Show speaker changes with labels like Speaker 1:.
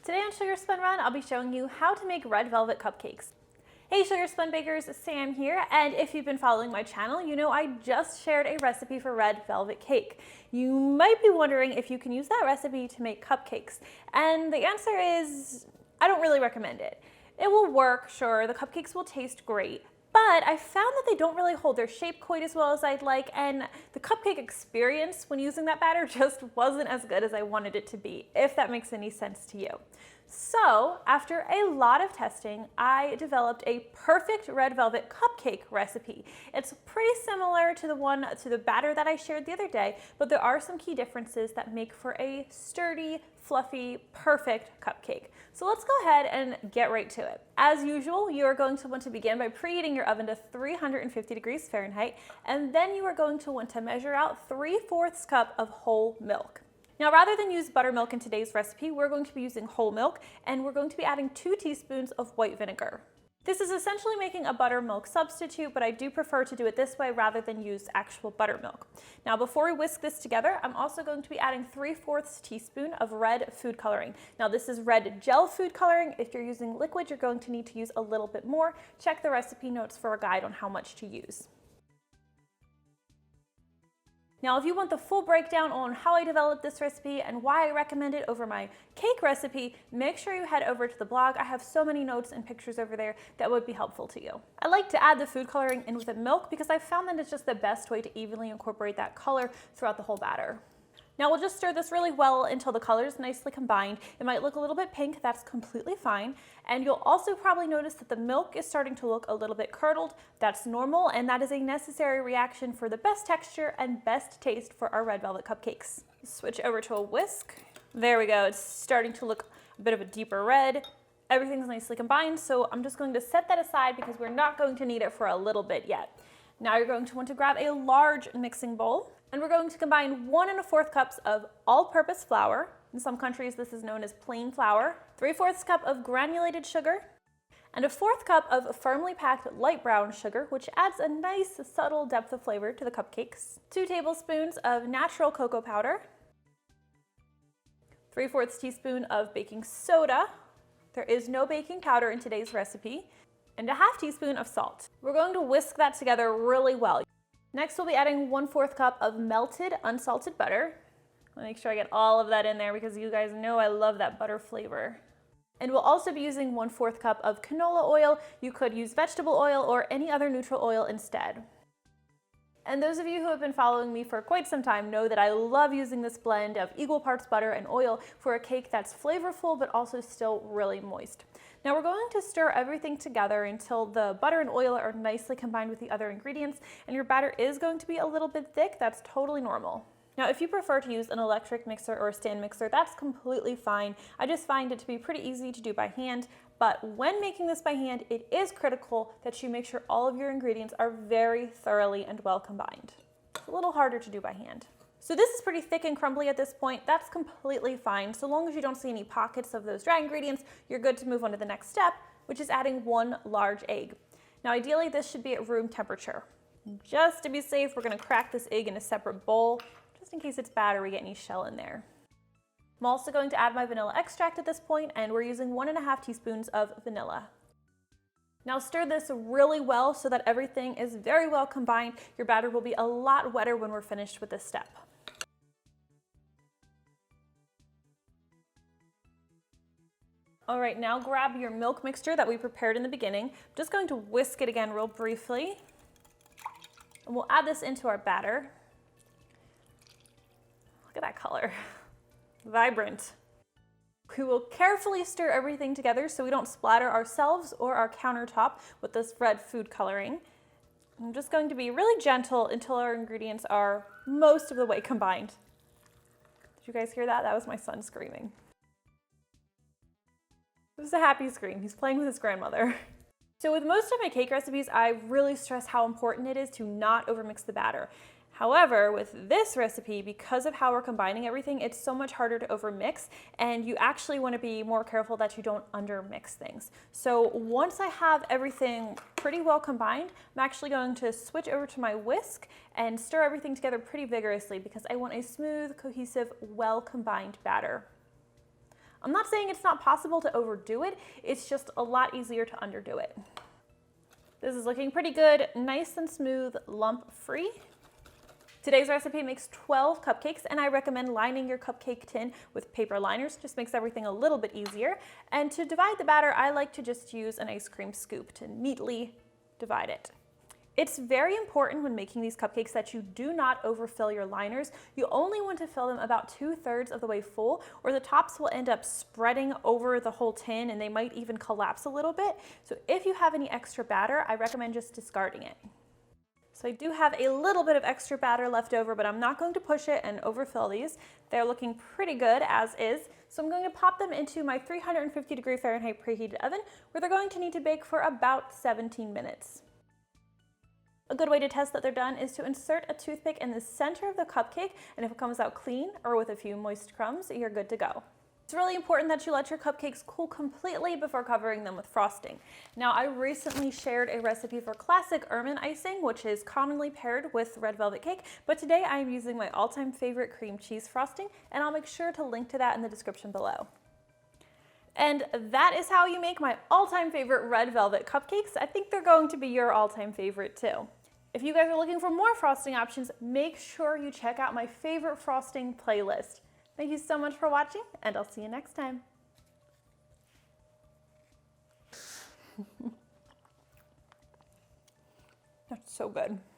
Speaker 1: Today on Sugar Spun Run, I'll be showing you how to make red velvet cupcakes. Hey Sugar Spun Bakers, Sam here, and if you've been following my channel, you know I just shared a recipe for red velvet cake. You might be wondering if you can use that recipe to make cupcakes, and the answer is, I don't really recommend it. It will work, sure, the cupcakes will taste great, but I found that they don't really hold their shape quite as well as I'd like, and the cupcake experience when using that batter just wasn't as good as I wanted it to be, if that makes any sense to you. So, after a lot of testing, I developed a perfect red velvet cupcake recipe. It's pretty similar to the batter that I shared the other day, but there are some key differences that make for a sturdy, fluffy, perfect cupcake. So let's go ahead and get right to it. As usual, you are going to want to begin by preheating your oven to 350 degrees Fahrenheit, and then you are going to want to measure out 3/4 cup of whole milk. Now, rather than use buttermilk in today's recipe, we're going to be using whole milk, and we're going to be adding 2 teaspoons of white vinegar. This is essentially making a buttermilk substitute, but I do prefer to do it this way rather than use actual buttermilk. Now, before we whisk this together, I'm also going to be adding 3/4 teaspoon of red food coloring. Now, this is red gel food coloring. If you're using liquid, you're going to need to use a little bit more. Check the recipe notes for a guide on how much to use. Now, if you want the full breakdown on how I developed this recipe and why I recommend it over my cake recipe, make sure you head over to the blog. I have so many notes and pictures over there that would be helpful to you. I like to add the food coloring in with the milk because I found that it's just the best way to evenly incorporate that color throughout the whole batter. Now we'll just stir this really well until the color is nicely combined. It might look a little bit pink, that's completely fine. And you'll also probably notice that the milk is starting to look a little bit curdled. That's normal, and that is a necessary reaction for the best texture and best taste for our red velvet cupcakes. Switch over to a whisk. There we go, it's starting to look a bit of a deeper red. Everything's nicely combined, so I'm just going to set that aside because we're not going to need it for a little bit yet. Now you're going to want to grab a large mixing bowl, and we're going to combine 1 1/4 cups of all-purpose flour. In some countries, this is known as plain flour, 3/4 cup of granulated sugar, and a 1/4 cup of firmly packed light brown sugar, which adds a nice, subtle depth of flavor to the cupcakes, 2 tablespoons of natural cocoa powder, 3/4 teaspoon of baking soda. There is no baking powder in today's recipe, and a 1/2 teaspoon of salt. We're going to whisk that together really well. Next, we'll be adding 1/4 cup of melted unsalted butter. I'll make sure I get all of that in there because you guys know I love that butter flavor. And we'll also be using 1/4 cup of canola oil. You could use vegetable oil or any other neutral oil instead. And those of you who have been following me for quite some time know that I love using this blend of equal parts butter and oil for a cake that's flavorful but also still really moist. Now we're going to stir everything together until the butter and oil are nicely combined with the other ingredients, and your batter is going to be a little bit thick. That's totally normal. Now, if you prefer to use an electric mixer or a stand mixer, that's completely fine. I just find it to be pretty easy to do by hand, but when making this by hand, it is critical that you make sure all of your ingredients are very thoroughly and well combined. It's a little harder to do by hand. So this is pretty thick and crumbly at this point. That's completely fine. So long as you don't see any pockets of those dry ingredients, you're good to move on to the next step, which is adding 1 large egg. Now, ideally, this should be at room temperature. Just to be safe, we're gonna crack this egg in a separate bowl, just in case it's bad or we get any shell in there. I'm also going to add my vanilla extract at this point, and we're using 1 1/2 teaspoons of vanilla. Now stir this really well so that everything is very well combined. Your batter will be a lot wetter when we're finished with this step. All right, now grab your milk mixture that we prepared in the beginning. I'm just going to whisk it again real briefly. And we'll add this into our batter. Look at that color, vibrant. We will carefully stir everything together so we don't splatter ourselves or our countertop with this red food coloring. I'm just going to be really gentle until our ingredients are most of the way combined. Did you guys hear that? That was my son screaming. It was a happy scream. He's playing with his grandmother. So with most of my cake recipes, I really stress how important it is to not overmix the batter. However, with this recipe, because of how we're combining everything, it's so much harder to overmix, and you actually want to be more careful that you don't undermix things. So once I have everything pretty well combined, I'm actually going to switch over to my whisk and stir everything together pretty vigorously because I want a smooth, cohesive, well-combined batter. I'm not saying it's not possible to overdo it, it's just a lot easier to underdo it. This is looking pretty good, nice and smooth, lump-free. Today's recipe makes 12 cupcakes, and I recommend lining your cupcake tin with paper liners. Just makes everything a little bit easier. And to divide the batter, I like to just use an ice cream scoop to neatly divide it. It's very important when making these cupcakes that you do not overfill your liners. You only want to fill them about 2/3 of the way full, or the tops will end up spreading over the whole tin and they might even collapse a little bit. So if you have any extra batter, I recommend just discarding it. So I do have a little bit of extra batter left over, but I'm not going to push it and overfill these. They're looking pretty good as is. So I'm going to pop them into my 350 Fahrenheit preheated oven, where they're going to need to bake for about 17 minutes. A good way to test that they're done is to insert a toothpick in the center of the cupcake, and if it comes out clean or with a few moist crumbs, you're good to go. It's really important that you let your cupcakes cool completely before covering them with frosting. Now, I recently shared a recipe for classic ermine icing, which is commonly paired with red velvet cake, but today I'm using my all-time favorite cream cheese frosting, and I'll make sure to link to that in the description below. And that is how you make my all-time favorite red velvet cupcakes. I think they're going to be your all-time favorite too. If you guys are looking for more frosting options, make sure you check out my favorite frosting playlist. Thank you so much for watching, and I'll see you next time. That's so good.